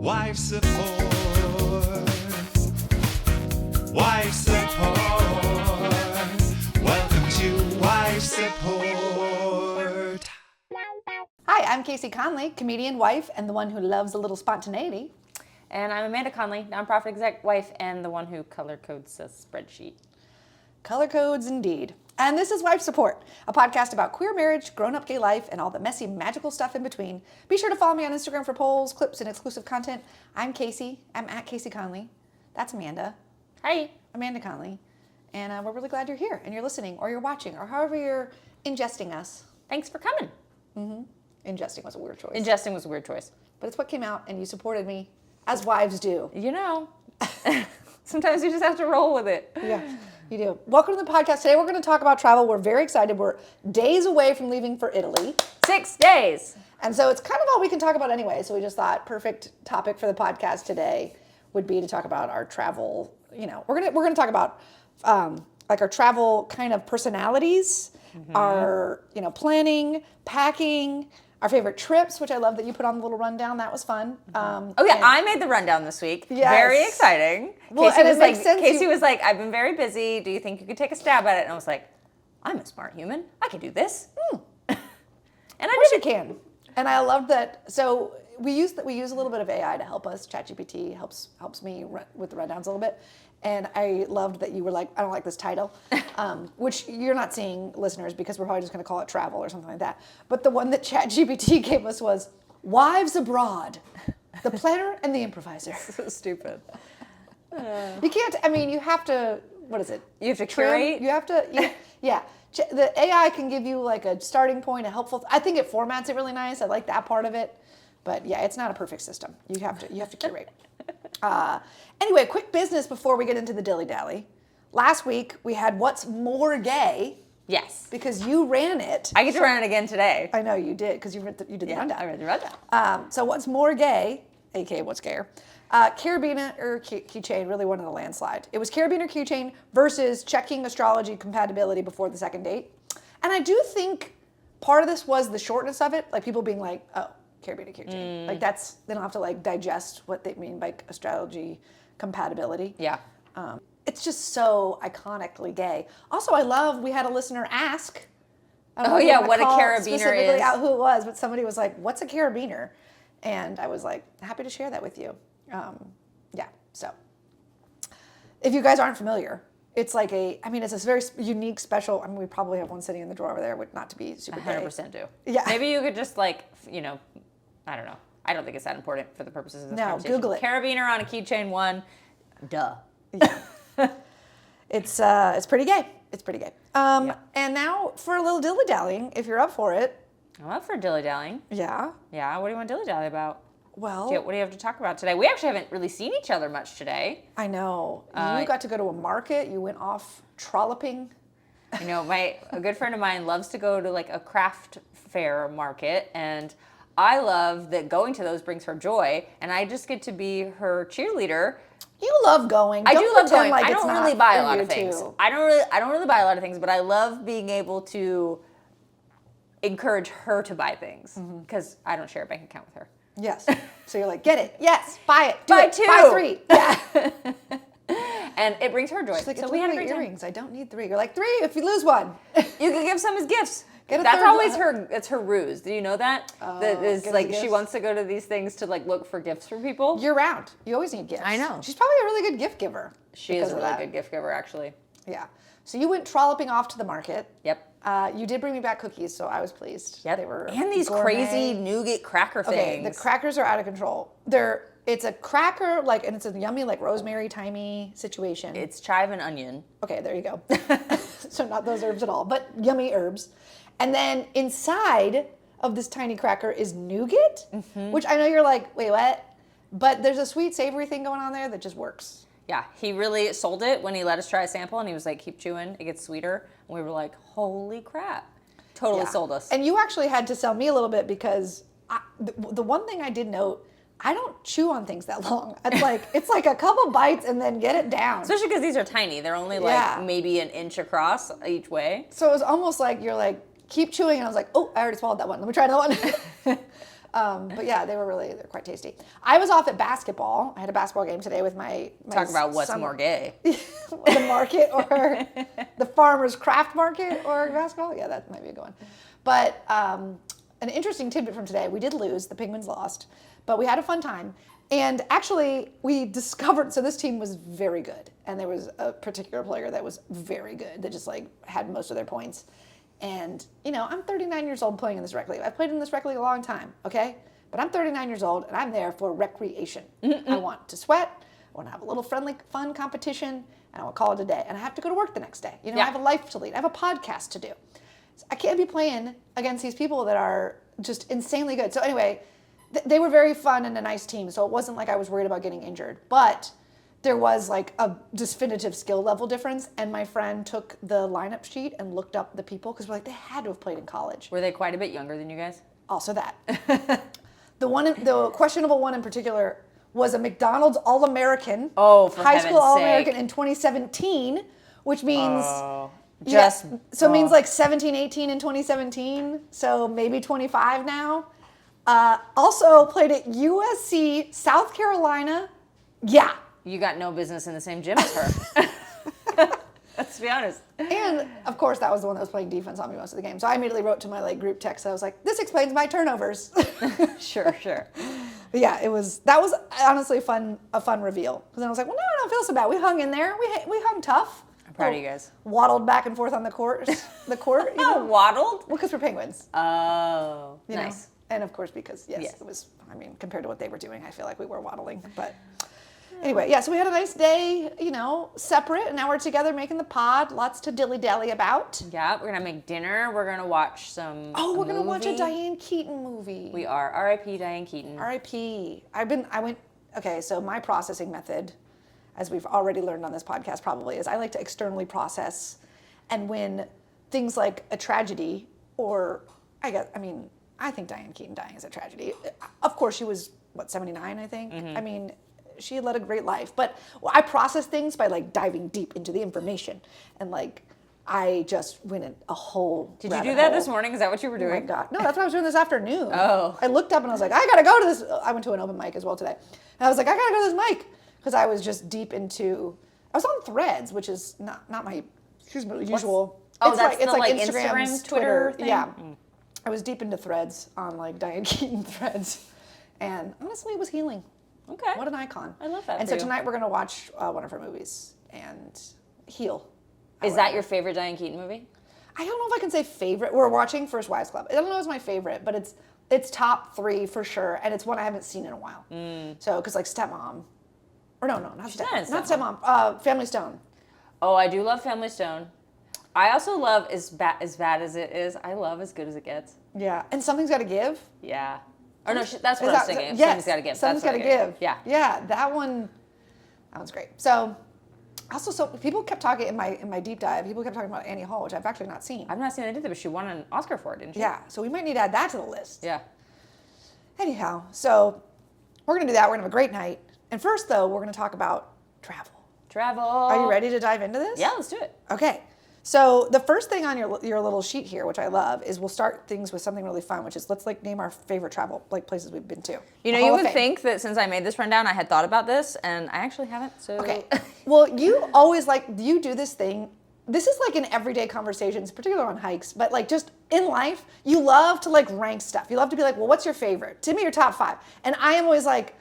Wife support. Wife support. Welcome to Wife Support. Hi, I'm Kaycee Conlee, comedian, wife, and the one who loves a little spontaneity. And I'm Amanda Conlee, nonprofit exec, wife, and the one who color codes a spreadsheet. Color codes indeed. And this is Wife Support, a podcast about queer marriage, grown-up gay life, and all the messy, magical stuff in between. Be sure to follow me on Instagram for polls, clips, and exclusive content. I'm Kaycee. I'm at Kaycee Conlee. That's Amanda. Hi. Amanda Conlee. And we're really glad you're here, and you're listening, or you're watching, or however you're ingesting us. Thanks for coming. Ingesting was a weird choice. Ingesting was a weird choice. But it's what came out, and you supported me, as wives do. You know, sometimes you just have to roll with it. Yeah, you do. Welcome to the podcast. Today we're going to talk about travel. We're very excited. We're days away from leaving for Italy. 6 days. And so it's kind of all we can talk about anyway. So we just thought perfect topic for the podcast today would be to talk about our travel. You know, we're gonna talk about like our travel kind of personalities, our planning, packing, our favorite trips, which I love that you put on the little rundown. That was fun. I made the rundown this week. Yes. Very exciting. Well, Kaycee and was it makes sense Kaycee was like, I've been very busy. Do you think you could take a stab at it? And I was like, I'm a smart human. I can do this. And Of course you can. And I love that. So we use a little bit of AI to help us. ChatGPT helps me with the rundowns a little bit. And I loved that you were like, I don't like this title, which you're not seeing, listeners, because we're probably just going to call it travel or something like that. But the one that ChatGPT gave us was Wives Abroad, the planner and the improviser. So stupid. You can't, you have to, what is it? You have to curate? You have to, yeah. The AI can give you like a starting point, a helpful, I think it formats it really nice. I like that part of it. But yeah, it's not a perfect system. You have to curate. Anyway, quick business before we get into the dilly-dally. Last week, we had What's More Gay. Yes. Because you ran it. I get to run it again today. I know you did, because you did the rundown. I read the rundown. So What's More Gay, aka What's Gayer, carabiner or keychain really won in a landslide. It was carabiner keychain versus checking astrology compatibility before the second date. And I do think part of this was the shortness of it, like people being like, oh, carabiner keychain. Like they don't have to like digest what they mean by astrology compatibility. Yeah. It's just so iconically gay. Also, we had a listener ask. What a carabiner specifically is. Out who it was, but somebody was like, what's a carabiner? And I was like, happy to share that with you. So if you guys aren't familiar, it's like it's a very unique, special, we probably have one sitting in the drawer over there, not to be super gay. 100% do. Yeah. Maybe you could just I don't know. I don't think it's that important for the purposes of this conversation. Google it. Carabiner on a keychain 1. Duh. Yeah. It's pretty gay. It's pretty gay. And now for a little dilly-dallying, if you're up for it. I'm up for dilly-dallying. Yeah. Yeah, what do you want to dilly-dally about? Well, what do you have to talk about today? We actually haven't really seen each other much today. I know. You got to go to a market. You went off trolloping. A good friend of mine loves to go to like a craft fair market, and I love that going to those brings her joy, and I just get to be her cheerleader. You love going. I do love going. Like I don't really buy a lot of things. I don't really buy a lot of things, but I love being able to encourage her to buy things because I don't share a bank account with her. Yes. So you're like, get it. Yes. Buy it. Buy 2. Buy 3. Yeah. And it brings her joy. She's like, so it's we had only earrings. I don't need 3. You're like, 3 if you lose one. You can give some as gifts. That's always it's her ruse. Do you know that? That is give like gifts? she wants to go to these things to like look for gifts for people. Year round. You always need gifts. I know. She's probably a really good gift giver. She is a really good gift giver, actually. Yeah. So you went trolloping off to the market. Yep. You did bring me back cookies, so I was pleased. Yep. They were and these gourmet. crazy nougat cracker things. Okay, the crackers are out of control. It's a cracker, and it's a yummy, rosemary, thymy situation. It's chive and onion. Okay, there you go. So not those herbs at all, but yummy herbs. And then inside of this tiny cracker is nougat, which I know you're like, wait, what? But there's a sweet, savory thing going on there that just works. Yeah, he really sold it when he let us try a sample, and he was like, keep chewing, it gets sweeter. And we were like, holy crap. Totally sold us. And you actually had to sell me a little bit because the one thing I did note, I don't chew on things that long. It's like a couple bites and then get it down. Especially because these are tiny. They're only maybe an inch across each way. So it was almost like you're like, keep chewing. And I was like, oh, I already swallowed that one. Let me try another one. But yeah, they're quite tasty. I was off at basketball. I had a basketball game today with my Talk about what's more gay. the market or the farmer's craft market or basketball. Yeah, that might be a good one. But an interesting tidbit from today, we did lose. The Penguins lost, but we had a fun time. And actually, we discovered, so this team was very good. And there was a particular player that was very good that just like had most of their points. And, you know, I'm 39 years old playing in this rec league. I've played in this rec league a long time, okay? But I'm 39 years old and I'm there for recreation. I want to sweat. I want to have a little friendly, fun competition. And I want to call it a day. And I have to go to work the next day. You know, I have a life to lead. I have a podcast to do. So I can't be playing against these people that are just insanely good. So anyway, they were very fun and a nice team, so it wasn't like I was worried about getting injured. But there was like a definitive skill level difference, and my friend took the lineup sheet and looked up the people because we're like, they had to have played in college. Were they quite a bit younger than you guys? Also that. The questionable one in particular was a McDonald's All-American. Oh, for high school heaven's All-American sake. in 2017, which means... it means like 17, 18 in 2017, so maybe 25 now. Also played at USC, South Carolina. Yeah. You got no business in the same gym as her. Let's be honest. And of course, that was the one that was playing defense on me most of the game. So I immediately wrote to my like group text. I was like, "This explains my turnovers." Sure. But yeah, that was honestly a fun reveal. Because then I was like, "Well, no, I don't feel so bad. We hung in there. We hung tough." I'm proud of you guys. Waddled back and forth on the court. You know? Waddled? Well, because we're Penguins. Oh, You nice. know? And of course, because it was, I mean, compared to what they were doing, I feel like we were waddling. But anyway, yeah, so we had a nice day, you know, separate, and now we're together making the pod. Lots to dilly-dally about. Yeah, we're going to make dinner. We're going to watch some We're going to watch a movie. Diane Keaton movie. We are. R.I.P. Diane Keaton. R.I.P. Okay, so my processing method, as we've already learned on this podcast probably, is I like to externally process. And when things like a tragedy or, I think Diane Keaton dying is a tragedy. Of course, she was, 79, I think? Mm-hmm. I mean, she led a great life. But I process things by, like, diving deep into the information. And, like, I just went in a whole Did you do that this morning? Is that what you were Oh, my doing? God. No, that's what I was doing this afternoon. Oh. I looked up and I was like, I got to go to this. I went to an open mic as well today. And I was like, I got to go to this mic. Because I was just deep into, I was on Threads, which is not my usual. That's it's the, like Instagram, Instagram's Twitter thing? Yeah. I was deep into Threads on like Diane Keaton Threads. And honestly, it was healing. Okay. What an icon. I love that And for so you. tonight we're going to watch one of her movies and heal. Is that your favorite Diane Keaton movie? I don't know if I can say favorite. We're watching First Wives Club. I don't know if it's my favorite, but it's top 3 for sure. And it's one I haven't seen in a while. So, because like Stepmom. Or no, not Stepmom. Not Stepmom. Family Stone. Oh, I do love Family Stone. I also love As Bad as It Is. I love As Good as It Gets. Yeah. And Something's Gotta Give. Yeah. Or no, that's what I was thinking. Yes. Something's Gotta Give. Something's That's Gotta what I Give. Yeah. Yeah, that one's great. So, also, so people kept talking in my deep dive, people kept talking about Annie Hall, which I've actually not seen. I've not seen it either, but she won an Oscar for it, didn't she? Yeah, so we might need to add that to the list. Yeah. Anyhow, so we're going to do that. We're going to have a great night. And first, though, we're going to talk about travel. Travel. Are you ready to dive into this? Yeah, let's do it. Okay. So the first thing on your little sheet here, which I love, is we'll start things with something really fun, which is let's like name our favorite travel like places we've been to. You know, you would think that since I made this rundown, I had thought about this, and I actually haven't. So Okay. Well, you always you do this thing. This is like in everyday conversations, particularly on hikes, but like just in life, you love to like rank stuff. You love to be like, well, what's your favorite? Give me your top 5. And I am always like,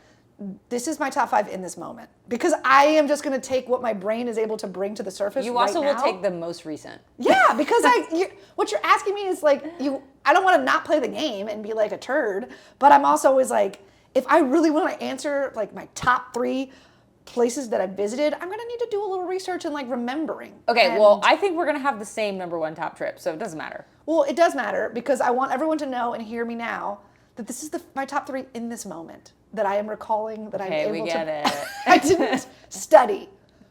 this is my top 5 in this moment. Because I am just going to take what my brain is able to bring to the surface you right also now. will take the most recent. Yeah, because what you're asking me is like, I don't want to not play the game and be like a turd, but I'm also always like, if I really want to answer like my top 3 places that I've visited, I'm going to need to do a little research and like remembering. Okay, well, I think we're going to have the same number 1 top trip, so it doesn't matter. Well, it does matter because I want everyone to know and hear me now that this is my top 3 in this moment that I am recalling that I'm able we get to. it. I didn't study.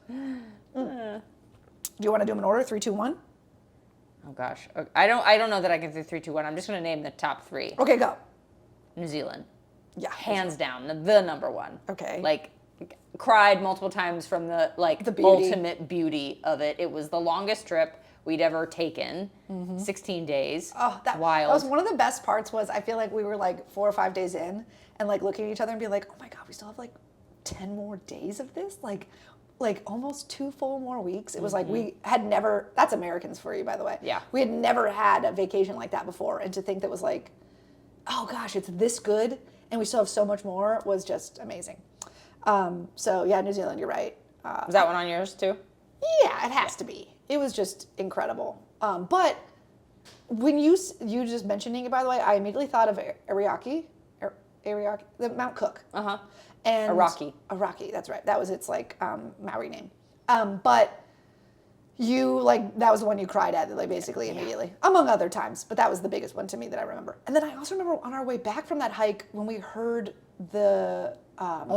Do you want to do them in order? 3, 2, 1? Oh gosh, okay. I don't know that I can do 3, 2, 1. I'm just going to name the top 3. Okay, go. New Zealand, Yeah. hands down, the number 1. Okay. Like, cried multiple times from the The beauty. ultimate beauty of it. It was the longest trip. we'd ever taken. 16 days. Oh, that wild. That was one of the best parts. Was I feel like we were like 4 or 5 days in, and like looking at each other and be like, oh my god, we still have like 10 more days of this, like almost 2 full more weeks. It was like we had never. That's Americans for you, by the way. Yeah. We had never had a vacation like that before, and to think that was like, oh gosh, it's this good, and we still have so much more was just amazing. So yeah, New Zealand, you're right. Was that one on yours too? Yeah, it has to be. It was just incredible. But when you just mentioning it, by the way, I immediately thought of Ariake, the Mount Cook. And Iraqi, that's right. That was its like Maori name. But you that was the one you cried at, like basically immediately, among other times. But that was the biggest one to me that I remember. And then I also remember on our way back from that hike when we heard the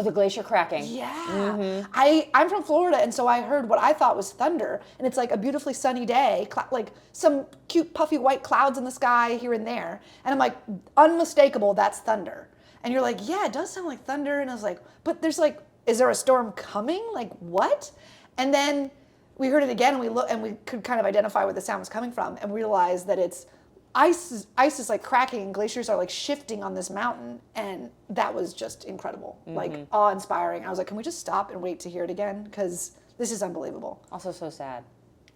the glacier cracking. Yeah. I'm from Florida, and so I heard what I thought was thunder, and it's like a beautifully sunny day, like some cute puffy white clouds in the sky here and there, and I'm like, unmistakable, that's thunder. And you're like, yeah, it does sound like thunder, and I was like, but there's like, is there a storm coming? Like what? And then we heard it again, and we could kind of identify where the sound was coming from, and realized that it's ice is like cracking, and glaciers are like shifting on this mountain, and that was just incredible, like awe-inspiring. I was like, can we just stop and wait to hear it again? Because this is unbelievable. Also so sad.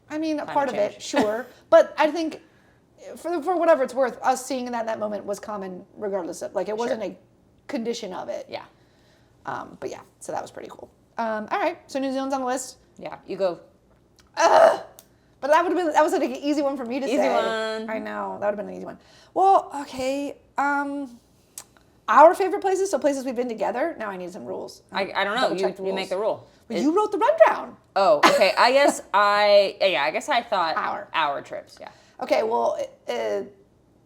I mean, a Climate part of change. it, sure, but I think for whatever it's worth, us seeing that moment was common regardless of, like, it wasn't a condition of it. Yeah. But yeah, so that was pretty cool. All right, so New Zealand's on the list. Yeah. You go. But that was like an easy one for me to say. Easy one. I know, that would have been an easy one. Well, okay. Our favorite places, so places we've been together. Now I need some rules. I don't know. Double-check the You make the rule. Well, you wrote the rundown. Oh, okay. I guess I thought our trips. Yeah. Okay, well,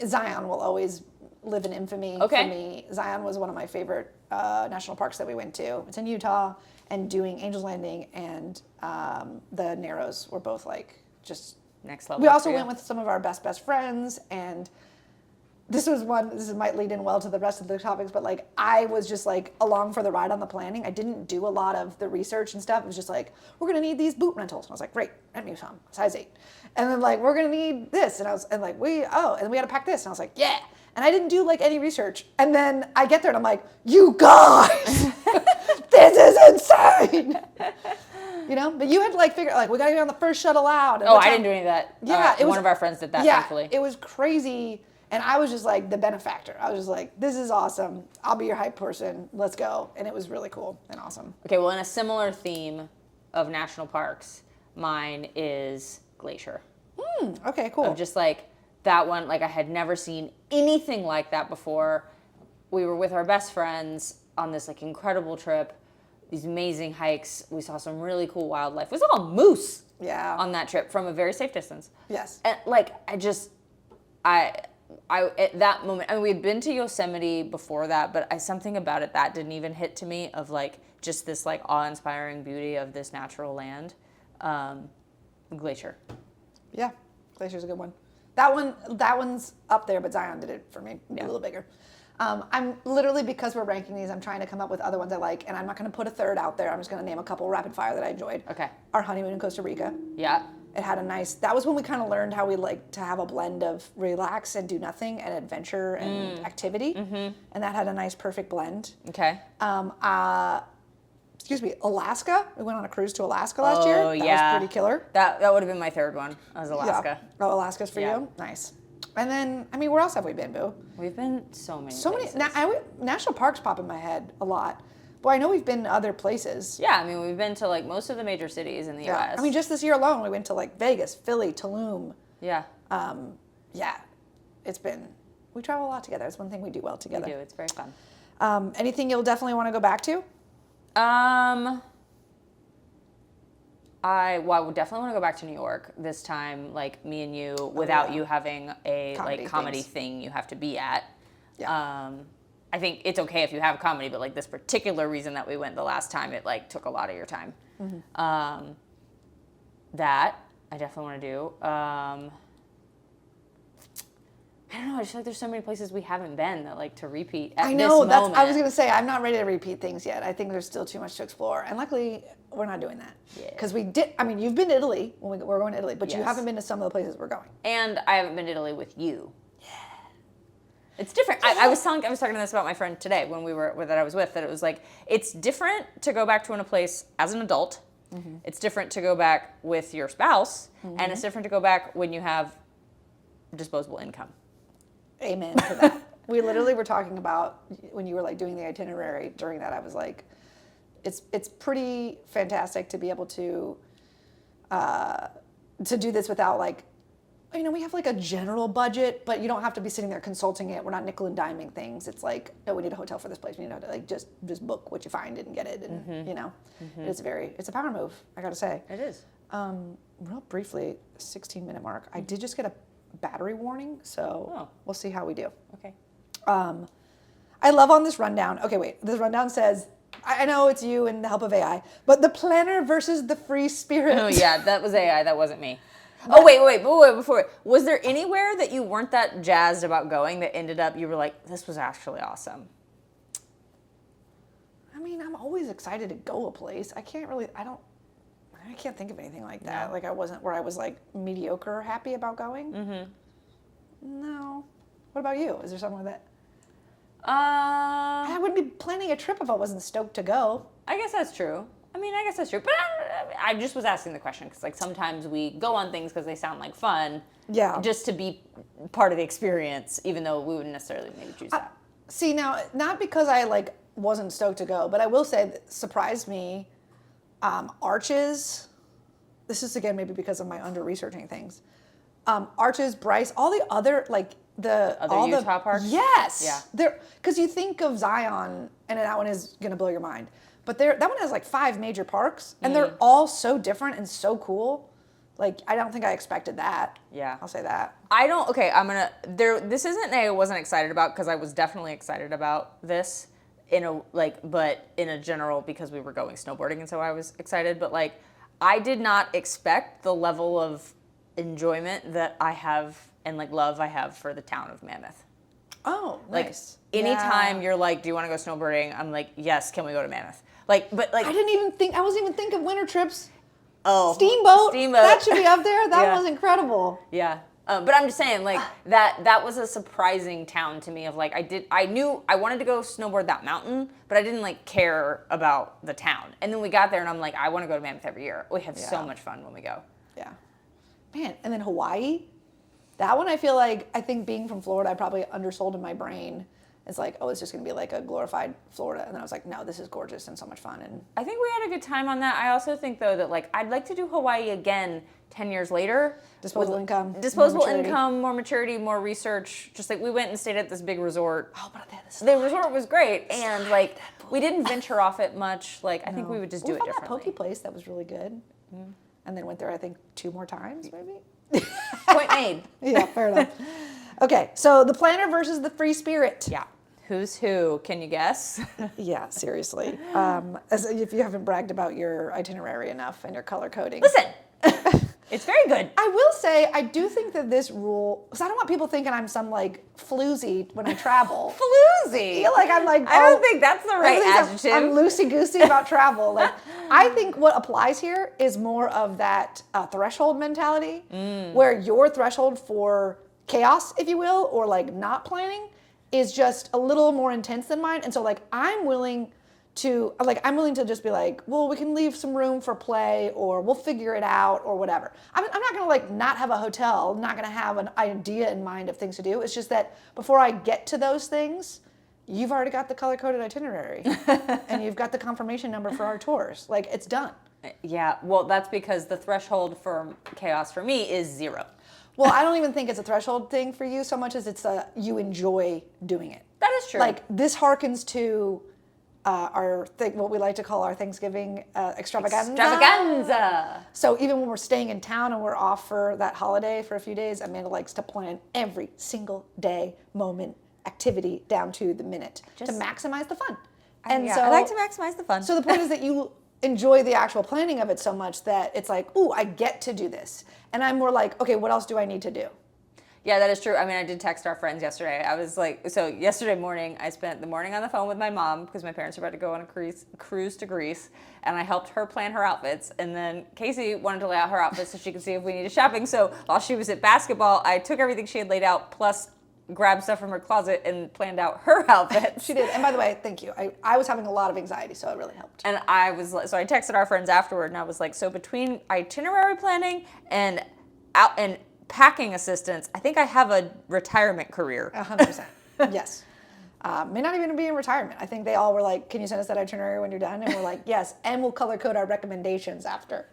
Zion will always live in infamy for me. Zion was one of my favorite national parks that we went to. It's in Utah, and doing Angel's Landing and the Narrows were both like just next level. We also went with some of our best friends, and this might lead in well to the rest of the topics, but like I was just like along for the ride on the planning. I didn't do a lot of the research and stuff. It was just like, we're gonna need these boot rentals. And I was like, great, rent me some, size 8. And then like, we're gonna need this, and then we had to pack this, and I was like, yeah. And I didn't do like any research. And then I get there and I'm like, you guys, this is insane. You know, but you had to like figure like, we gotta get on the first shuttle out. Oh, I didn't do any of that. Yeah, one of our friends did that, thankfully. It was crazy. And I was just like the benefactor. I was just like, this is awesome. I'll be your hype person. Let's go. And it was really cool and awesome. Okay, well, in a similar theme of national parks, mine is Glacier. Okay, cool. Of just like that one, like I had never seen anything like that before. We were with our best friends on this like incredible trip, these amazing hikes. We saw some really cool wildlife. We saw a moose on that trip from a very safe distance. Yes. And like, I at that moment, I mean, we'd been to Yosemite before that, but something about it that didn't even hit to me of like just this like awe-inspiring beauty of this natural land. Glacier. Yeah, Glacier's a good one. That one's up there, but Zion did it for me. A little bigger. I'm literally, because we're ranking these, I'm trying to come up with other ones I like, and I'm not going to put a third out there. I'm just going to name a couple rapid fire that I enjoyed. Okay. Our honeymoon in Costa Rica. Yeah. It had that was when we kind of learned how we like to have a blend of relax and do nothing and adventure and activity. And that had a nice, perfect blend. Okay. Alaska. We went on a cruise to Alaska last year. That was pretty killer. That would have been my third one. Was Alaska. Yeah. Oh, Alaska's for you? Nice. And then, I mean, where else have we been, Boo? We've been so many places. National parks pop in my head a lot. Well, I know we've been to other plaades. Yeah, I mean, we've been to like most of the major cities in the U.S. I mean, just this year alone, we went to like Vegas, Philly, Tulum. Yeah. We travel a lot together. It's one thing we do well together. We do. It's very fun. Anything you'll definitely want to go back to? I would definitely want to go back to New York this time, like me and you, without you having a comedy thing you have to be at. Yeah. I think it's okay if you have comedy, but like this particular reason that we went the last time, it like took a lot of your time. That I definitely want to do. I don't know. I just feel like there's so many places we haven't been that like to repeat at I know. this moment. I was gonna say I'm not ready to repeat things yet. I think there's still too much to explore, and luckily we're not doing that. Yeah. Because we did. I mean, you've been to Italy when we're going to Italy, but you Yes. haven't been to some of the places we're going. And I haven't been to Italy with you. Yeah. It's different. I was talking this about my friend today when that I was with, that it was like, it's different to go back to a place as an adult. Mm-hmm. It's different to go back with your spouse, and it's different to go back when you have disposable income. Amen to that. We literally were talking about when you were like doing the itinerary during that. I was like, it's pretty fantastic to be able to do this without like, you know, we have like a general budget, but you don't have to be sitting there consulting it. We're not nickel and diming things. It's like, oh, we need a hotel for this place. We need to like just book what you find and get it, and you know, it's a power move. I gotta say, It is. Real briefly, 16-minute mark. I did just get a battery warning, so we'll see how we do. Okay. I love on this rundown. Okay, wait. This rundown says, I know it's you and the help of AI, but the planner versus the free spirit. Oh yeah, that was AI. That wasn't me. Oh wait, before. Was there anywhere that you weren't that jazzed about going that ended up you were like, this was actually awesome? I mean, I'm always excited to go a place. I can't think of anything like that. No. Like I wasn't where I was like mediocre happy about going. Mm-hmm. No. What about you? Is there somewhere that I wouldn't be planning a trip if I wasn't stoked to go? I guess that's true. But I just was asking the question because like sometimes we go on things because they sound like fun. Yeah. Just to be part of the experience, even though we wouldn't necessarily maybe choose that. See, now, not because I like wasn't stoked to go, but I will say that surprised me. Arches. This is again maybe because of my under-researching things. Arches, Bryce, all the other like all Utah parks. Yes. Yeah. There, because you think of Zion, and that one is gonna blow your mind. But that one has like 5 major parks, and they're all so different and so cool. Like I don't think I expected that. Yeah. I'll say that. This isn't I wasn't excited about because I was definitely excited about this but in a general because we were going snowboarding and so I was excited, but like I did not expect the level of enjoyment that I have and like love I have for the town of Mammoth. Oh, nice. Like anytime you're like, do you want to go snowboarding? I'm like, yes, can we go to Mammoth? I wasn't even thinking winter trips. Oh, Steamboat. That should be up there. That Yeah. was incredible. Yeah. But I'm just saying, like, that was a surprising town to me of, like, I knew I wanted to go snowboard that mountain, but I didn't, like, care about the town. And then we got there, and I'm like, I want to go to Mammoth every year. We have so much fun when we go. Yeah. Man, and then Hawaii. That one I think being from Florida, I probably undersold in my brain. It's like, oh, it's just going to be like a glorified Florida. And then I was like, no, this is gorgeous and so much fun. And I think we had a good time on that. I also think, though, that, like, I'd like to do Hawaii again 10 years later. Disposable income, more maturity, more research. Just like we went and stayed at this big resort. Oh, but the resort was great. And, like, we didn't venture off it much. Like, I think we would just do it differently. We found that poke place that was really good. Mm. And then went there, I think, 2 more times, maybe. Point made. Yeah, fair enough. Okay, so the planner versus the free spirit. Yeah. Who's who? Can you guess? Yeah, seriously. As if you haven't bragged about your itinerary enough and your color coding. Listen, it's very good. I will say, I do think that this rule, because I don't want people thinking I'm some like floozy when I travel. Floozy? I feel like I'm like, I don't think that's the right adjective. I'm loosey-goosey about travel. Like, I think what applies here is more of that threshold mentality, where your threshold for chaos, if you will, or like not planning, is just a little more intense than mine. And so like I'm willing to just be like, well, we can leave some room for play, or we'll figure it out, or whatever. I'm not gonna like not have a hotel, not gonna have an idea in mind of things to do. It's just that before I get to those things, you've already got the color-coded itinerary and you've got the confirmation number for our tours. Like, it's done. Yeah, well, that's because the threshold for chaos for me is 0. Well, I don't even think it's a threshold thing for you so much as it's you enjoy doing it. That is true. Like, this harkens to what we like to call our Thanksgiving extravaganza. Extravaganza! So even when we're staying in town and we're off for that holiday for a few days, Amanda likes to plan every single day, moment, activity down to the minute to maximize the fun. I like to maximize the fun. So the point is that you enjoy the actual planning of it so much that it's like, ooh, I get to do this. And I'm more like, okay, what else do I need to do? Yeah, that is true. I mean, I did text our friends yesterday. I was like, so yesterday morning, I spent the morning on the phone with my mom because my parents are about to go on a cruise to Greece, and I helped her plan her outfits. And then Kaycee wanted to lay out her outfits so she could see if we needed shopping. So while she was at basketball, I took everything she had laid out, plus grabbed stuff from her closet and planned out her outfits. She did. And by the way, thank you. I was having a lot of anxiety, so it really helped. And so I texted our friends afterward, and I was like, so between itinerary planning and packing assistance, I think I have a retirement career. 100%. Yes. May not even be in retirement. I think they all were like, can you send us that itinerary when you're done? And we're like, yes. And we'll color code our recommendations after.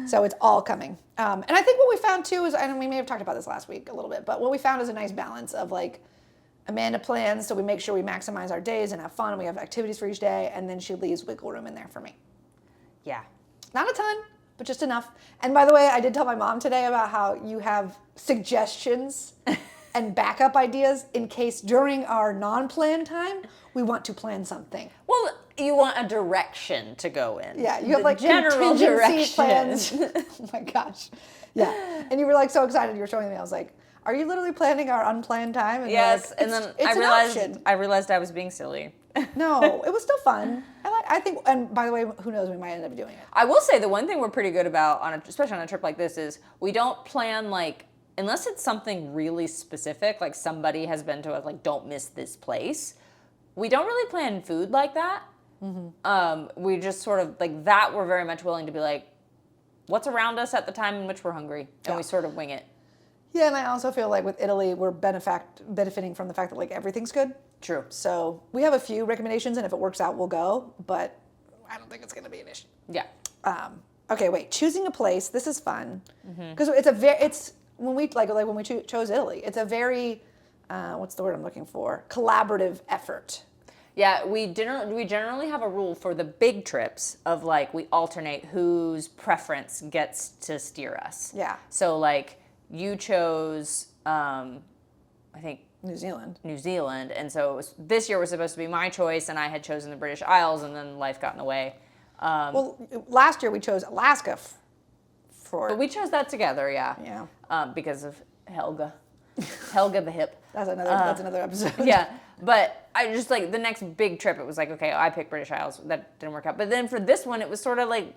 So it's all coming. And I think what we found too is, and we may have talked about this last week a little bit, but what we found is a nice balance of like, Amanda plans, so we make sure we maximize our days and have fun, and we have activities for each day, and then she leaves wiggle room in there for me. Yeah. Not a ton, but just enough. And by the way, I did tell my mom today about how you have suggestions and backup ideas in case during our non-planned time, we want to plan something. Well, you want a direction to go in. Yeah, you have like general contingency direction. plans. Oh my gosh. Yeah. And you were like so excited you were showing me. I was like, are you literally planning our unplanned time? And yes, like, and then it's I realized I was being silly. No, it was still fun. I think, and by the way, who knows, we might end up doing it. I will say the one thing we're pretty good about, especially on a trip like this, is we don't plan like, unless it's something really specific, like somebody has been to us, like don't miss this place. We don't really plan food like that. Mm-hmm. We just sort of like that. We're very much willing to be like, what's around us at the time in which we're hungry, and we sort of wing it. Yeah, and I also feel like with Italy, we're benefiting from the fact that like everything's good. True. So we have a few recommendations, and if it works out, we'll go. But I don't think it's going to be an issue. Yeah. Okay, wait. Choosing a place. This is fun because it's when we when we chose Italy. It's a very what's the word I'm looking for? Collaborative effort. Yeah, we generally have a rule for the big trips of like we alternate whose preference gets to steer us. Yeah. So like you chose, I think New Zealand, and so this year was supposed to be my choice, and I had chosen the British Isles, and then life got in the way. Well, last year we chose Alaska but we chose that together, yeah. Yeah. Because of Helga the hip. That's another episode. Yeah, but I just like the next big trip. It was like, okay, I picked British Isles. That didn't work out. But then for this one, it was sort of like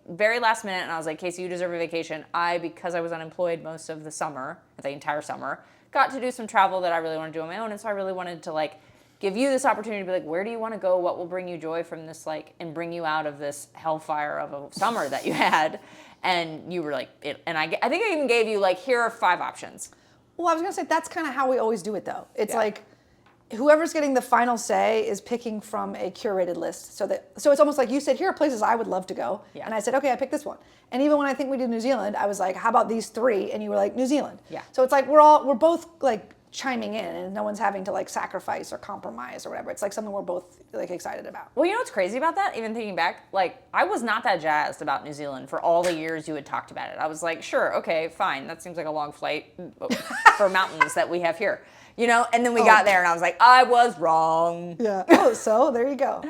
very last minute, and I was like, Kaycee, you deserve a vacation. Because I was unemployed most of the entire summer, got to do some travel that I really want to do on my own, and so I really wanted to like give you this opportunity to be like, where do you want to go? What will bring you joy from this, like, and bring you out of this hellfire of a summer that you had? And you were like, and I think I even gave you like, here are 5 options. Well, I was gonna say that's kind of how we always do it, though. It's like whoever's getting the final say is picking from a curated list. So it's almost like you said, here are places I would love to go, and I said, okay, I picked this one. And even when I think we did New Zealand, I was like, how about these 3? And you were like, New Zealand. Yeah. So it's like we're both like chiming in, and no one's having to like sacrifice or compromise or whatever. It's like something we're both like excited about. Well, you know what's crazy about that? Even thinking back, like I was not that jazzed about New Zealand for all the years you had talked about it. I was like, sure, okay, fine. That seems like a long flight for mountains that we have here, you know? And then we got there and I was like, I was wrong. Yeah. Oh, so there you go.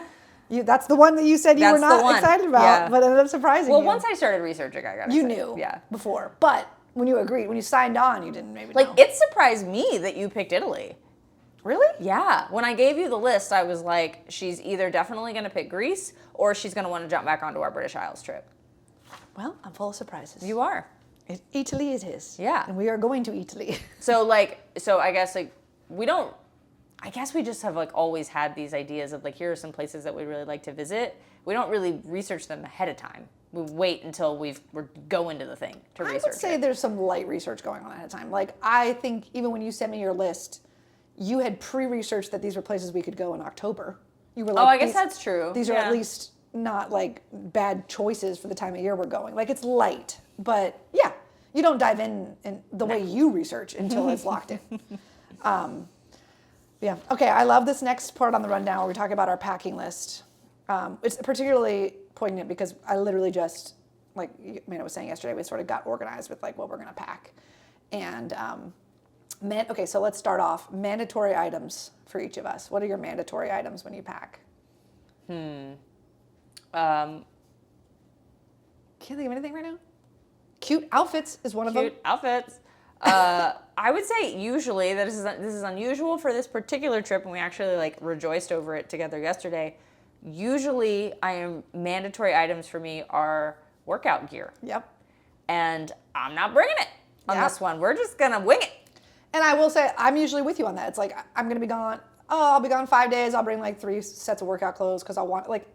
That's the one that you said you were not excited about, but ended up surprising you. Well, once I started researching, I got excited. You knew before, but when you agreed, when you signed on, you didn't maybe know. It surprised me that you picked Italy. Really? Yeah. When I gave you the list, I was like, she's either definitely going to pick Greece or she's going to want to jump back onto our British Isles trip. Well, I'm full of surprises. You are. Italy it is. Yeah. And we are going to Italy. So I guess we just have like always had these ideas of like, here are some places that we'd really like to visit. We don't really research them ahead of time. We wait until we go into the thing to research it. I would say there's some light research going on ahead of time. Like, I think even when you sent me your list, you had pre-researched that these were places we could go in October. You were like, I guess that's true. These are at least not like bad choices for the time of year we're going. Like, it's light, but yeah, you don't dive in the way you research until it's locked in. Yeah. Okay. I love this next part on the rundown where we talk about our packing list. It's particularly poignant because I literally just, like Amanda was saying yesterday, we sort of got organized with like what we're going to pack. And, okay, so let's start off. Mandatory items for each of us. What are your mandatory items when you pack? Can't think of anything right now. Cute outfits is one of them. Cute outfits. I would say usually that this is unusual for this particular trip, and we actually like rejoiced over it together yesterday. Usually, mandatory items for me are workout gear. Yep. And I'm not bringing it on this one. We're just gonna wing it. And I will say, I'm usually with you on that. It's like, I'm gonna be gone. Oh, I'll be gone 5 days. I'll bring like 3 sets of workout clothes because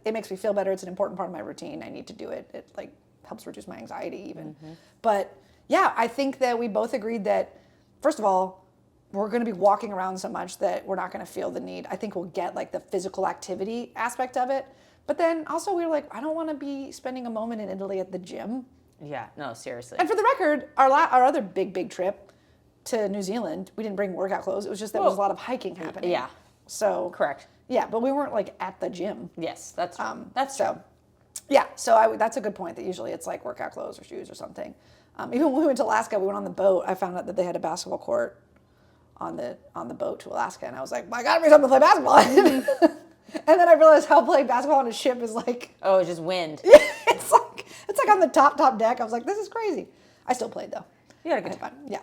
it makes me feel better. It's an important part of my routine. I need to do it. It like helps reduce my anxiety even. But yeah, I think that we both agreed that, first of all, we're going to be walking around so much that we're not going to feel the need. I think we'll get like the physical activity aspect of it. But then also we were like, I don't want to be spending a moment in Italy at the gym. Yeah, no, seriously. And for the record, our other big trip to New Zealand, we didn't bring workout clothes. It was just that there was a lot of hiking happening. Yeah. So correct. Yeah, but we weren't like at the gym. Yes, that's true. That's true. Yeah, so that's a good point that usually it's like workout clothes or shoes or something. Even when we went to Alaska, we went on the boat. I found out that they had a basketball court on the boat to Alaska, and I was like, "My God, bring something to play basketball." And then I realized how playing basketball on a ship is like. Oh, it's just wind. it's like on the top deck. I was like, "This is crazy." I still played though. You had a good time. Yeah.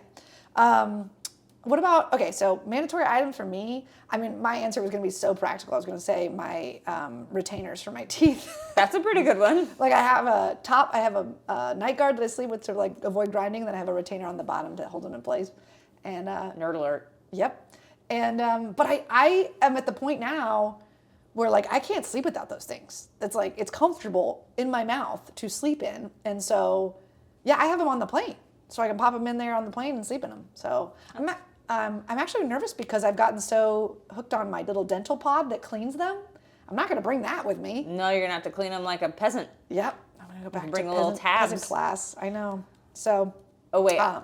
What about, okay, so mandatory items for me, I mean, my answer was going to be so practical. I was going to say my retainers for my teeth. That's a pretty good one. Like I have a night guard that I sleep with to like avoid grinding. Then I have a retainer on the bottom to hold them in place. And nerd alert. Yep. And but I am at the point now where like I can't sleep without those things. It's like it's comfortable in my mouth to sleep in. And so, yeah, I have them on the plane. So I can pop them in there on the plane and sleep in them. So I'm actually nervous because I've gotten so hooked on my little dental pod that cleans them. I'm not going to bring that with me. No, you're going to have to clean them like a peasant. Yep. I'm going to go back to bring a little tabs. peasant class. I know. So. Oh, wait. Go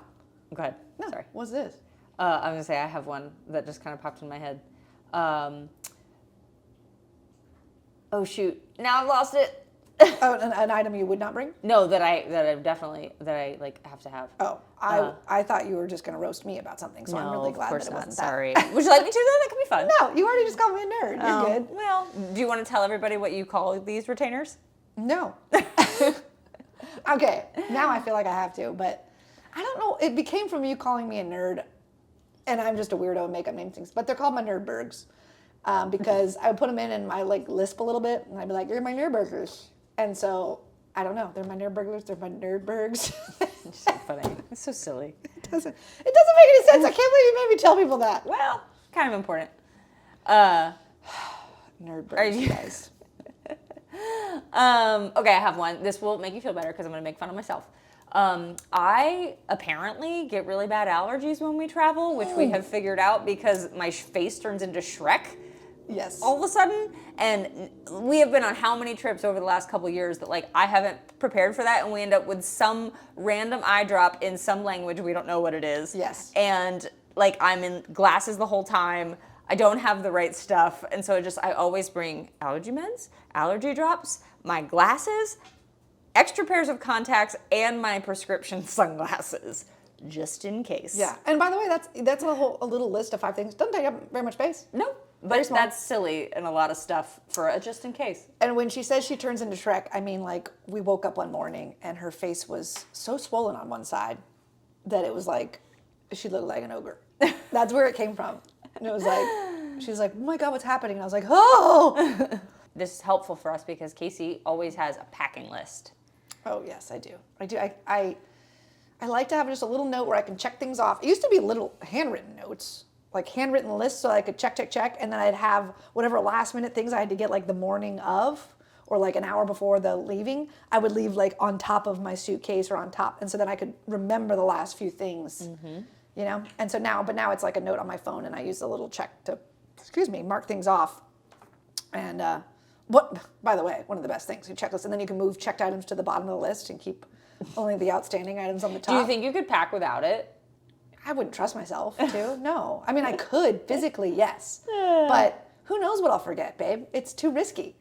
ahead. No, sorry. What's this? I was going to say I have one that just kind of popped in my head. Oh, shoot. Now I've lost it. Oh, an item you would not bring? No, that I like have to have. Oh, I thought you were just going to roast me about something, so I'm really glad that it wasn't that. Sorry. Would you like me to? That could be fun. No, you already just called me a nerd. You're good. Well, do you want to tell everybody what you call these retainers? No. Okay, now I feel like I have to, but I don't know. It became from you calling me a nerd, and I'm just a weirdo and make up name things. But they're called my nerdbergs because I would put them in and I like lisp a little bit, and I'd be like, "You're my nerdburgers." And so, I don't know. They're my nerdburglers. They're my nerdbergs. It's so funny. It's so silly. It doesn't make any sense. I can't believe you made me tell people that. Well, kind of important. Nerdburgs, guys. Okay, I have one. This will make you feel better because I'm going to make fun of myself. I apparently get really bad allergies when we travel, which we have figured out because my face turns into Shrek. Yes. All of a sudden, and we have been on how many trips over the last couple of years that like I haven't prepared for that, and we end up with some random eye drop in some language we don't know what it is. Yes. And like I'm in glasses the whole time. I don't have the right stuff, and so I always bring allergy meds, allergy drops, my glasses, extra pairs of contacts, and my prescription sunglasses, just in case. Yeah. And by the way, that's a little list of 5 things. Doesn't take up very much space. No. But that's silly and a lot of stuff for a just in case. And when she says she turns into Shrek, I mean, like, we woke up one morning and her face was so swollen on one side that it was like she looked like an ogre. That's where it came from. And it was like, she was like, "Oh my God, what's happening?" And I was like, "Oh!" This is helpful for us because Kaycee always has a packing list. Oh, yes, I do. I do. I like to have just a little note where I can check things off. It used to be little handwritten notes. Like handwritten lists so I could check, and then I'd have whatever last minute things I had to get like the morning of or like an hour before the leaving, I would leave like on top of my suitcase or on top, and so then I could remember the last few things, you know? And so now it's like a note on my phone, and I use the little check to, mark things off. And by the way, one of the best things, your checklist, and then you can move checked items to the bottom of the list and keep only the outstanding items on the top. Do you think you could pack without it? I wouldn't trust myself to. No. I mean, I could physically, yes. But who knows what I'll forget, babe? It's too risky.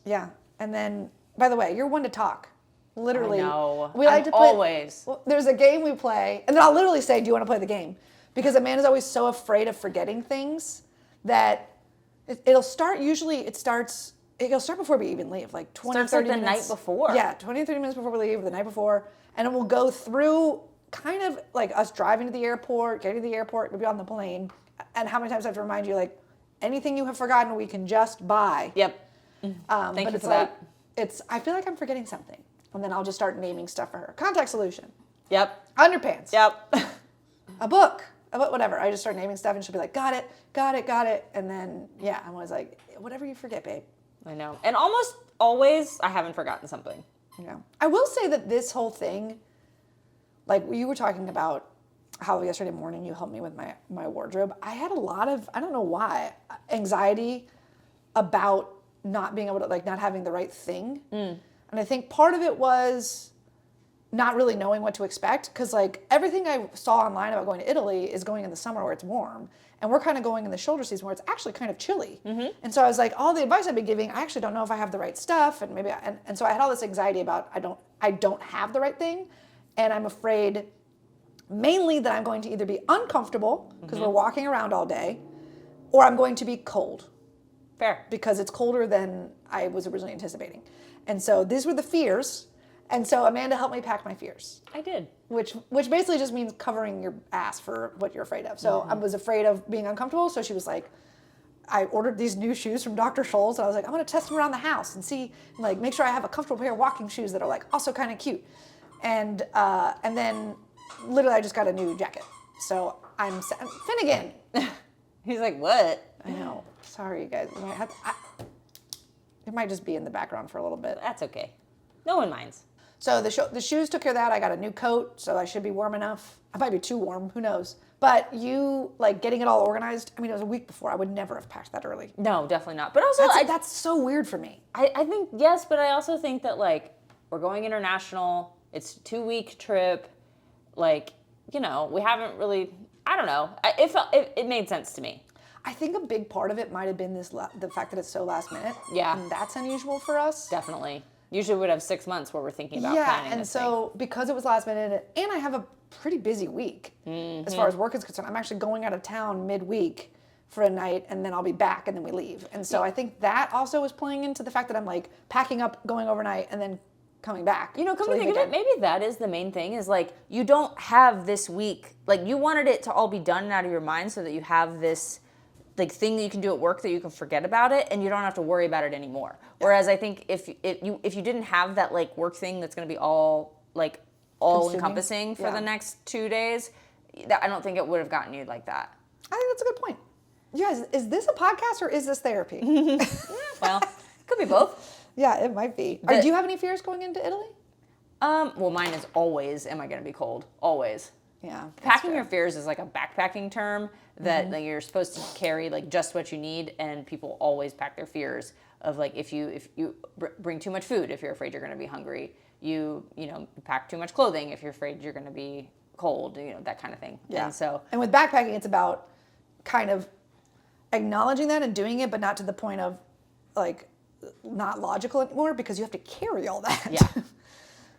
Yeah. And then, by the way, you're one to talk. Literally. I know. We like to play. Always. Well, there's a game we play, and then I'll literally say, "Do you want to play the game?" Because Amanda's always so afraid of forgetting things that it'll start before we even leave, like 20, Starts 30 like the minutes. night before. Yeah, 20, 30 minutes before we leave, or the night before. And it will go through kind of like us driving to the airport, getting to the airport to be on the plane, and how many times I have to remind you, like, anything you have forgotten, we can just buy. Yep. Thank you but it's for like, that. I feel like I'm forgetting something. And then I'll just start naming stuff for her. Contact solution. Yep. Underpants. Yep. A book. Whatever. I just start naming stuff and she'll be like, got it. And then, yeah, I'm always like, whatever you forget, babe. I know. And almost always, I haven't forgotten something. Yeah. I will say that this whole thing, like you were talking about how yesterday morning you helped me with my wardrobe. I had a lot of, I don't know why, anxiety about not being able to, like, not having the right thing. And I think part of it was not really knowing what to expect, because like everything I saw online about going to Italy is going in the summer where it's warm, and we're kind of going in the shoulder season where it's actually kind of chilly. And so I was like, all the advice I've been giving, I actually don't know if I have the right stuff, and maybe and so I had all this anxiety about I don't have the right thing, and I'm afraid mainly that I'm going to either be uncomfortable because we're walking around all day, or I'm going to be cold. Fair. Because it's colder than I was originally anticipating. And so these were the fears. And so Amanda helped me pack my fears. I did. Which basically just means covering your ass for what you're afraid of. So I was afraid of being uncomfortable. So she was like, I ordered these new shoes from Dr. Scholl's. And I was like, I'm going to test them around the house and see, like, make sure I have a comfortable pair of walking shoes that are like also kind of cute. And then literally I just got a new jacket. So Finnegan. He's like, what? I know. Sorry, you guys. It might just be in the background for a little bit. That's okay. No one minds. So the shoes took care of that. I got a new coat, so I should be warm enough. I might be too warm. Who knows? But you, like, getting it all organized, I mean, it was a week before. I would never have packed that early. No, definitely not. But also, that's so weird for me. I think, yes, but I also think that, like, we're going international. It's a 2-week trip. Like, you know, we haven't really, I don't know. It made sense to me. I think a big part of it might have been the fact that it's so last minute. Yeah. And that's unusual for us. Definitely. Usually we'd have 6 months where we're thinking about planning and this so because it was last minute, and I have a pretty busy week as far as work is concerned. I'm actually going out of town midweek for a night, and then I'll be back, and then we leave. And so I think that also was playing into the fact that I'm like packing up, going overnight, and then coming back. You know, come to think of it, maybe that is the main thing, is like, you don't have this week, like, you wanted it to all be done and out of your mind so that you have this, like, thing that you can do at work that you can forget about it and you don't have to worry about it anymore. Yeah. Whereas I think if you didn't have that, like, work thing that's going to be all encompassing for the next 2 days, I don't think it would have gotten you like that. I think that's a good point. You guys, is this a podcast or is this therapy? Well, could be both. Yeah, it might be. Do you have any fears going into Italy? Well, mine is always, am I going to be cold? Always. Yeah. Packing your fears is like a backpacking term that like, you're supposed to carry like just what you need, and people always pack their fears of, like, if you bring too much food, if you're afraid you're going to be hungry, you pack too much clothing if you're afraid you're going to be cold, that kind of thing. Yeah. And with backpacking, it's about kind of acknowledging that and doing it, but not to the point of, like, not logical anymore, because you have to carry all that. Yeah.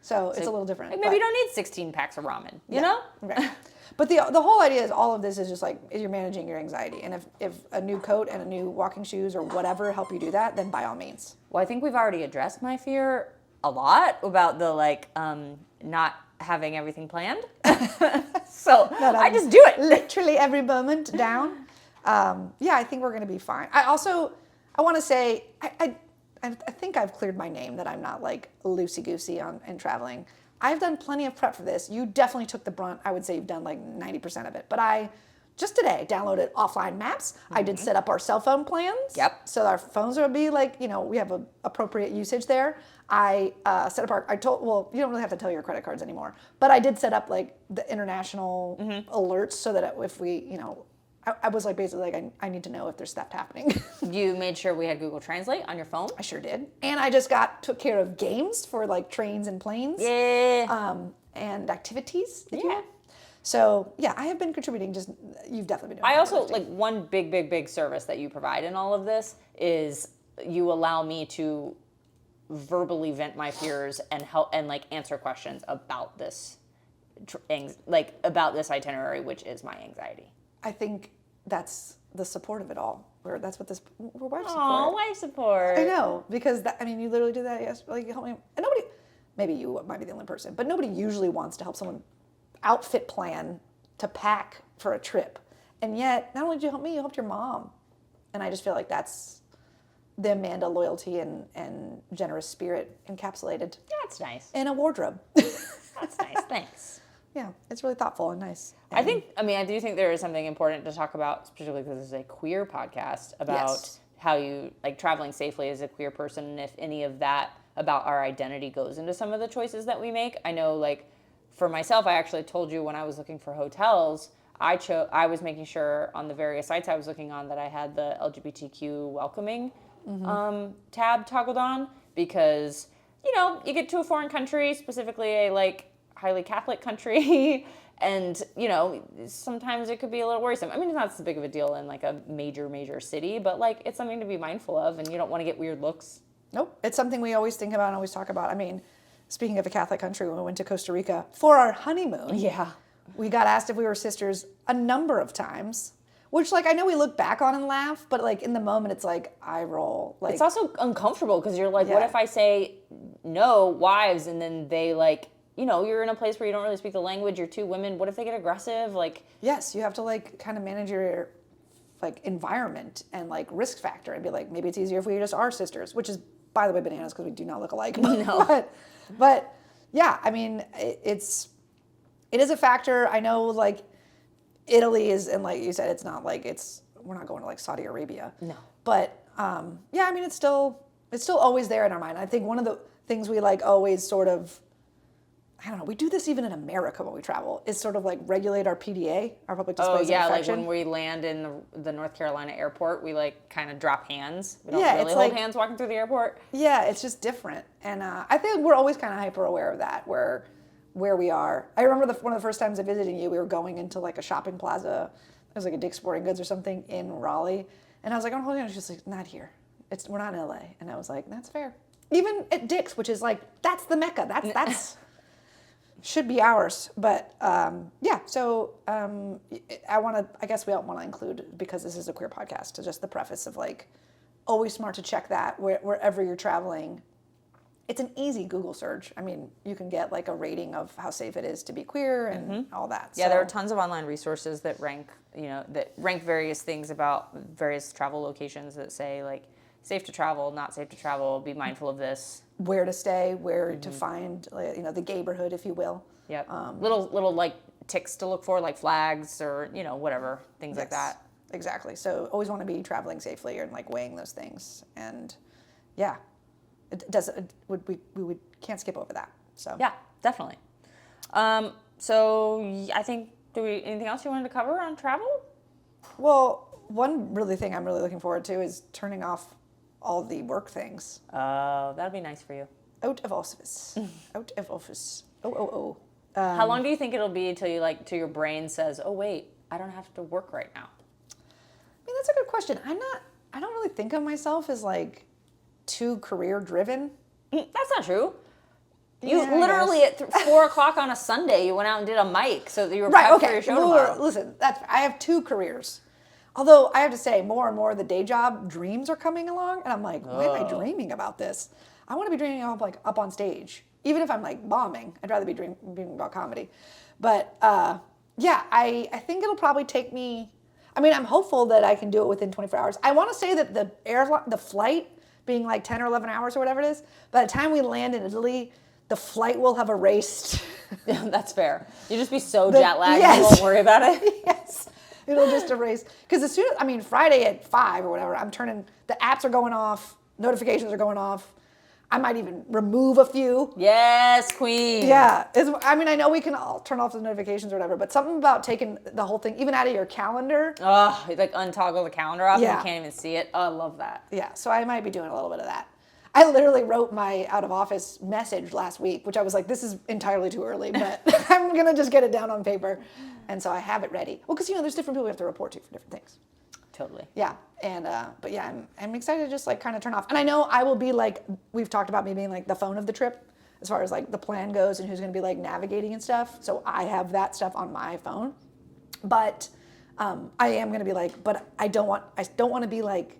So it's a little different. Like, maybe you don't need 16 packs of ramen, you know? Right. But the whole idea is all of this is just like, you're managing your anxiety. And if a new coat and a new walking shoes or whatever help you do that, then by all means. Well, I think we've already addressed my fear a lot about the, like, not having everything planned. So I just do it. Literally every moment down. Yeah, I think we're going to be fine. I want to say, I think I've cleared my name that I'm not, like, loosey-goosey in traveling. I've done plenty of prep for this. You definitely took the brunt. I would say you've done like 90% of it. But I just today downloaded offline maps. I did set up our cell phone plans. Yep. So our phones would be like, we have a appropriate usage there. I set up you don't really have to tell your credit cards anymore. But I did set up, like, the international alerts so that if we, I was like, basically, like, I need to know if there's theft happening. You made sure we had Google Translate on your phone? I sure did. And I just took care of games for, like, trains and planes. Yeah. And activities. Yeah. So, yeah, I have been contributing. Just, you've definitely been doing I also, like, one big service that you provide in all of this is you allow me to verbally vent my fears and help and, like, answer questions about this, about this itinerary, which is my anxiety. I think that's the support of it all. We're wife support. Oh, wife support. I know, because you literally did that yesterday. Like, you helped me, and maybe you might be the only person, but nobody usually wants to help someone outfit plan to pack for a trip. And yet, not only did you help me, you helped your mom. And I just feel like that's the Amanda loyalty and generous spirit encapsulated. That's nice. In a wardrobe. That's nice. Thanks. Yeah, it's really thoughtful and nice. I do think there is something important to talk about, particularly because this is a queer podcast, about how you, like, traveling safely as a queer person, and if any of that about our identity goes into some of the choices that we make. I know, like, for myself, I actually told you when I was looking for hotels, I was making sure on the various sites I was looking on that I had the LGBTQ welcoming tab toggled on, because, you know, you get to a foreign country, specifically a, like, highly Catholic country, and, you know, sometimes it could be a little worrisome. I mean, it's not so big of a deal in, like, a major city, but, like, it's something to be mindful of, and you don't want to get weird looks. Nope. It's something we always think about and always talk about. I mean, speaking of a Catholic country, when we went to Costa Rica for our honeymoon, we got asked if we were sisters a number of times, which, like, I know we look back on and laugh, but, like, in the moment, it's like eye roll. Like, it's also uncomfortable because you're like, what if I say no, wives, and then they, like, you know, you're in a place where you don't really speak the language, you're two women, what if they get aggressive? Like, yes, you have to, like, kind of manage your, like, environment and, like, risk factor and be like, maybe it's easier if we just are sisters, which is, by the way, bananas because we do not look alike. No. But yeah, I mean, it is a factor. I know, like, Italy is, and like you said, it's not like we're not going to, like, Saudi Arabia. No. But yeah, I mean, it's still always there in our mind. I think one of the things we, like, always sort of, I don't know, we do this even in America when we travel, is sort of, like, regulate our PDA, our public displays of affection. Like when we land in the North Carolina airport, we, like, kind of drop hands. We don't really hold like, hands walking through the airport. Yeah, it's just different. And I think we're always kind of hyper aware of that, where we are. I remember one of the first times I visited you, we were going into, like, a shopping plaza. It was like a Dick's Sporting Goods or something in Raleigh. And I was like, I'm holding on. She's like, not here. We're not in LA. And I was like, that's fair. Even at Dick's, which is, like, that's the Mecca. That's should be ours. But yeah, so I guess we all want to include, because this is a queer podcast, just the preface of, like, always smart to check that wherever you're traveling. It's an easy Google search. I mean, you can get, like, a rating of how safe it is to be queer and all that. Yeah, there are tons of online resources that rank various things about various travel locations that say, like, safe to travel, not safe to travel, be mindful of this. Where to stay, where to find, you know, the gayborhood, if you will. Yep. Little like ticks to look for, like flags or, you know, whatever, things like that. Exactly. So always want to be traveling safely and, like, weighing those things. And yeah, we can't skip over that. So yeah, definitely. So I think, anything else you wanted to cover on travel? Well, one really thing I'm really looking forward to is turning off all the work things. Oh, that'd be nice for you. Out of office. Out of office. How long do you think it'll be till till your brain says, oh wait, I don't have to work right now? I mean, that's a good question. I don't really think of myself as, like, too career driven. That's not true. You literally at 4 o'clock on a Sunday, you went out and did a mic so that you were prepped for your show tomorrow. Listen, I have 2 careers. Although I have to say, more and more the day job dreams are coming along, and I'm like, why am I dreaming about this? I want to be dreaming of, like, up on stage. Even if I'm, like, bombing, I'd rather be dreaming about comedy. But yeah, I think it'll probably take me. I mean, I'm hopeful that I can do it within 24 hours. I want to say that the flight being, like, 10 or 11 hours or whatever it is, by the time we land in Italy, the flight will have erased. Yeah, that's fair. You'll just be so jet lagged, you won't worry about it. Yes. It'll just erase. Because as soon as, Friday at 5 or whatever, the apps are going off, notifications are going off. I might even remove a few. Yes, queen. Yeah. I know we can all turn off the notifications or whatever, but something about taking the whole thing, even out of your calendar. Oh, like untoggle the calendar off and you can't even see it. Oh, I love that. Yeah, so I might be doing a little bit of that. I literally wrote my out of office message last week, which I was like, this is entirely too early, but I'm going to just get it down on paper. And so I have it ready. Well, because, there's different people we have to report to for different things. Totally. Yeah. And, but yeah, I'm excited to just, like, kind of turn off. And I know I will be, like, we've talked about me being, like, the phone of the trip as far as, like, the plan goes and who's going to be, like, navigating and stuff. So I have that stuff on my phone. But I am going to be, like, but I don't want to be, like,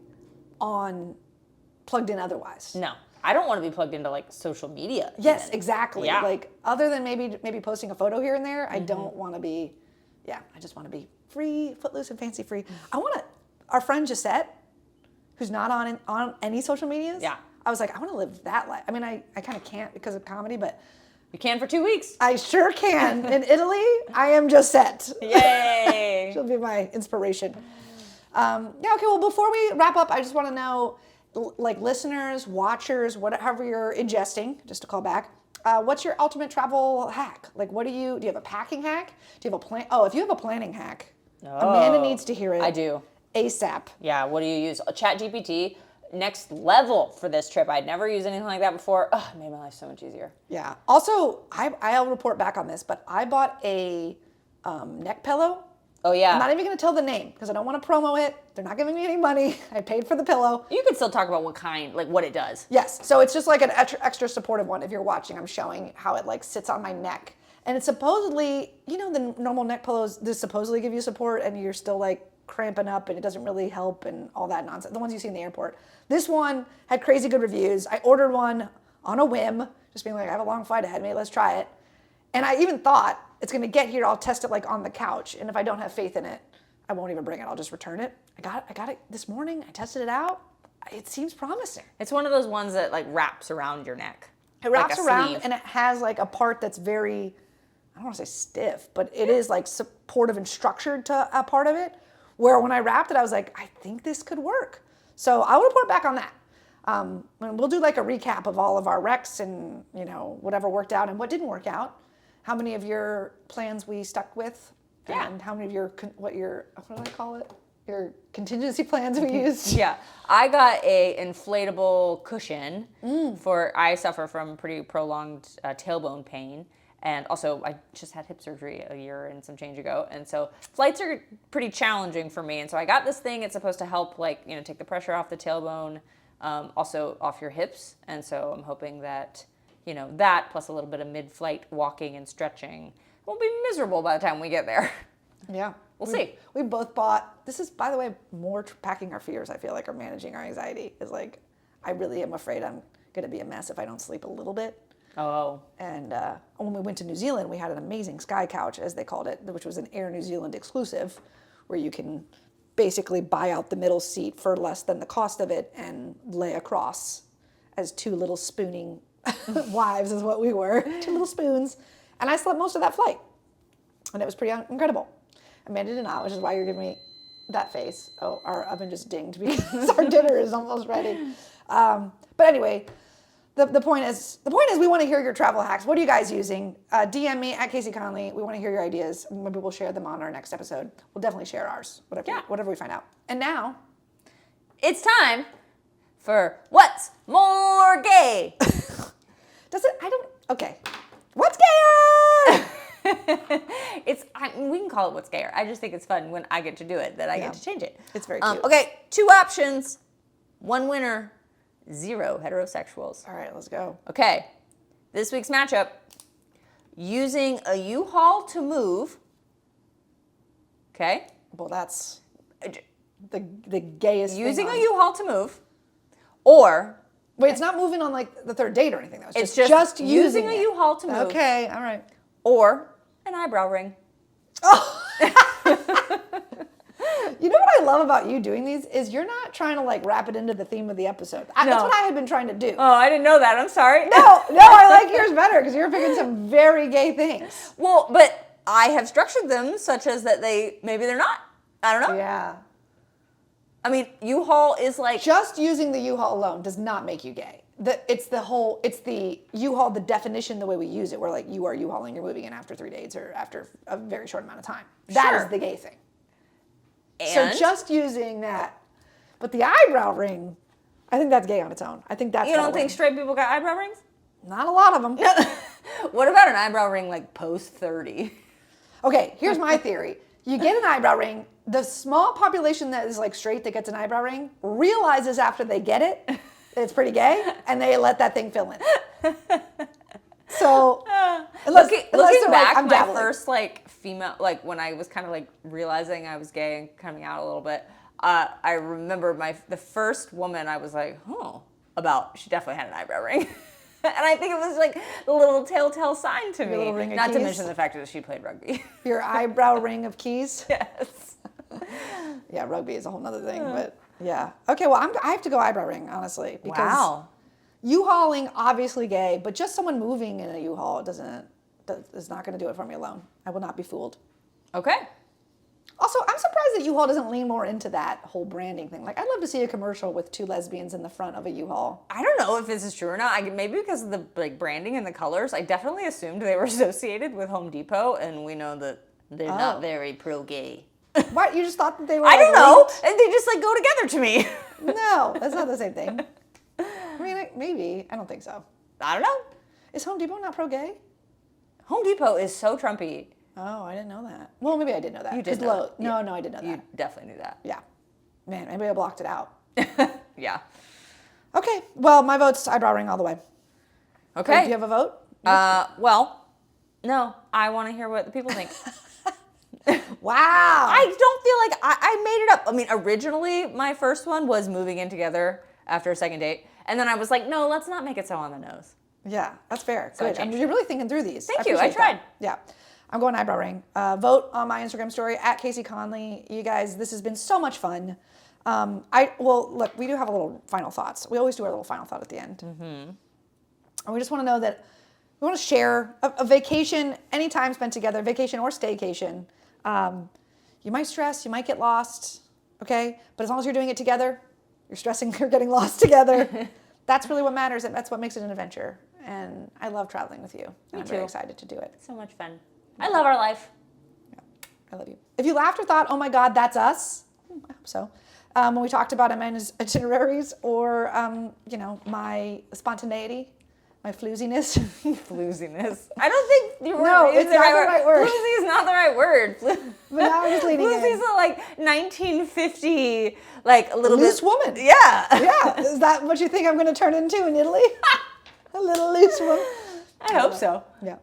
plugged in otherwise. No. I don't want to be plugged into like social media. Yes, even. exactly. Yeah. Like other than maybe posting a photo here and there, I don't want to be. Yeah, I just want to be free, footloose, and fancy free. I want to. Our friend Gisette, who's not on any social medias. Yeah. I was like, I want to live that life. I mean, I kind of can't because of comedy, but You can for 2 weeks. I sure can. In Italy, I am Gisette. Yay! She'll be my inspiration. Yeah, okay, well, before we wrap up, I just want to know, like listeners, watchers, whatever you're ingesting, just to call back, what's your ultimate travel hack? Like, do you have a packing hack? Do you have a plan? Oh, if you have a planning hack, Amanda needs to hear it. I do. ASAP. Yeah, what do you use? ChatGPT, next level for this trip. I'd never used anything like that before. It made my life so much easier. Yeah. Also, I'll report back on this, but I bought a neck pillow. Oh, yeah. I'm not even going to tell the name because I don't want to promo it. They're not giving me any money. I paid for the pillow. You can still talk about what it does. Yes. So it's just like an extra supportive one. If you're watching, I'm showing how it like sits on my neck. And it's supposedly, the normal neck pillows, they supposedly give you support and you're still like cramping up and it doesn't really help and all that nonsense. The ones you see in the airport. This one had crazy good reviews. I ordered one on a whim, just being like, I have a long flight ahead of me, let's try it. And I even thought, it's gonna get here, I'll test it like on the couch. And if I don't have faith in it, I won't even bring it, I'll just return it. I got it this morning, I tested it out. It seems promising. It's one of those ones that like wraps around your neck. It wraps like a around sleeve. and it has like a part that's very, I don't wanna say stiff, but it is like supportive and structured to a part of it. Where when I wrapped it, I was like, I think this could work. So I'll report back on that. And we'll do like a recap of all of our recs and whatever worked out and what didn't work out. How many of your plans we stuck with, and how many of your what do I call it? Your contingency plans we used. Yeah, I got a inflatable cushion I suffer from pretty prolonged tailbone pain. And also, I just had hip surgery a year and some change ago. And so flights are pretty challenging for me. And so I got this thing. It's supposed to help, take the pressure off the tailbone, also off your hips. And so I'm hoping that, that plus a little bit of mid-flight walking and stretching won't be miserable by the time we get there. Yeah. We'll see. We both bought, this is, by the way, more packing our fears, I feel like, or managing our anxiety. Is like, I really am afraid I'm going to be a mess if I don't sleep a little bit. Oh. And when we went to New Zealand, we had an amazing sky couch, as they called it, which was an Air New Zealand exclusive, where you can basically buy out the middle seat for less than the cost of it and lay across as two little spooning wives is what we were, two little spoons. And I slept most of that flight. And it was pretty incredible. Amanda did not, which is why you're giving me that face. Oh, our oven just dinged because our dinner is almost ready. But anyway, the point is we want to hear your travel hacks. What are you guys using? DM me at Kaycee Conlee. We want to hear your ideas. Maybe we'll share them on our next episode. We'll definitely share ours, whatever we find out. And now, it's time for What's More Gay? Okay. What's gayer? We can call it What's Gayer. I just think it's fun when I get to do it, that I get to change it. It's very cute. Okay, 2 options, 1 winner. 0 heterosexuals. All right, let's go. Okay, this week's matchup, using a U-Haul to move. Okay. Well, that's the gayest using thing a U-Haul to move, or wait, it's not moving on like the third date or anything though. It's just using a it. U-Haul to move. Okay, all right. Or an eyebrow ring. Oh. You know what I love about you doing these is you're not trying to like wrap it into the theme of the episode. That's what I had been trying to do. Oh, I didn't know that. I'm sorry. No, I like yours better because you're picking some very gay things. Well, but I have structured them such as that maybe they're not. I don't know. Yeah. I mean, U-Haul is like... Just using the U-Haul alone does not make you gay. It's the U-Haul, the definition, the way we use it, where like you are U-Hauling, you're moving in after 3 days or after a very short amount of time. That is the gay thing. And? So just using that. But the eyebrow ring, I think that's gay on its own. I think that's... You don't think straight people got eyebrow rings? Not a lot of them. What about an eyebrow ring like post 30? Okay, here's my theory. You get an eyebrow ring, the small population that is like straight that gets an eyebrow ring realizes after they get it that it's pretty gay, and they let that thing fill in. So, looking back, like, my first like female, like when I was kind of like realizing I was gay and coming out a little bit, I remember the first woman I was like, oh, about she definitely had an eyebrow ring. And I think it was like the little telltale sign to me. little ring of Not to keys? mention the fact that she played rugby. Your eyebrow ring of keys. Yes. Yeah, rugby is a whole nother thing, but yeah. Okay, well, I have to go eyebrow ring, honestly. Because Wow. U-hauling, obviously gay, but just someone moving in a U-Haul is not going to do it for me alone. I will not be fooled. Okay. Also, I'm surprised that U-Haul doesn't lean more into that whole branding thing. Like, I'd love to see a commercial with 2 lesbians in the front of a U-Haul. I don't know if this is true or not. Maybe because of the like branding and the colors, I definitely assumed they were associated with Home Depot, and we know that they're not very pro-gay. What? You just thought that they were I don't like, know. linked? And they just like go together to me. No, that's not the same thing. I mean, maybe. I don't think so. I don't know. Is Home Depot not pro-gay? Home Depot is so Trumpy. Oh, I didn't know that. Well, maybe I did know that. You did 'Cause know that. No, I did know You that. definitely knew that. Yeah. Man, maybe I blocked it out. Yeah. Okay, well, my vote's eyebrow ring all the way. Okay. Do you have a vote? Well, no. I want to hear what the people think. Wow. I don't feel like I made it up. I mean, originally my first one was moving in together after a second date, and then I was like, no, let's not make it so on the nose. Yeah, that's fair. So I Good. changed You're really thinking through these. Thank you. I appreciate tried. that. Yeah. I'm going eyebrow ring. Vote on my Instagram story at Kaycee Conlee. You guys, this has been so much fun. Look, we do have a little final thoughts. We always do our little final thought at the end. Mm-hmm. And we just want to know that we want to share a vacation, any time spent together, vacation or staycation. You might stress, you might get lost, okay? But as long as you're doing it together, you're stressing, you're getting lost together. That's really what matters, and that's what makes it an adventure. And I love traveling with you. And I'm very excited to do it. So much fun. I love our life. Yeah, I love you. If you laughed or thought, oh my God, that's us, I hope so. When we talked about Amanda's itineraries or, my spontaneity, my flooziness. Flooziness. I don't think your No, word is it's not the right word. Floozy is not the right word. But now I'm just leaning in. Floozy's a like 1950, like a little Loose bit. woman. Yeah. Yeah, is that what you think I'm going to turn into in Italy? A little loose woman. I hope so. Yeah.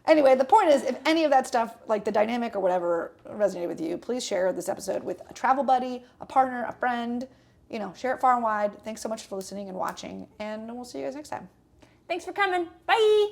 Anyway, the point is, if any of that stuff, like the dynamic or whatever, resonated with you, please share this episode with a travel buddy, a partner, a friend. Share it far and wide. Thanks so much for listening and watching, and we'll see you guys next time. Thanks for coming. Bye.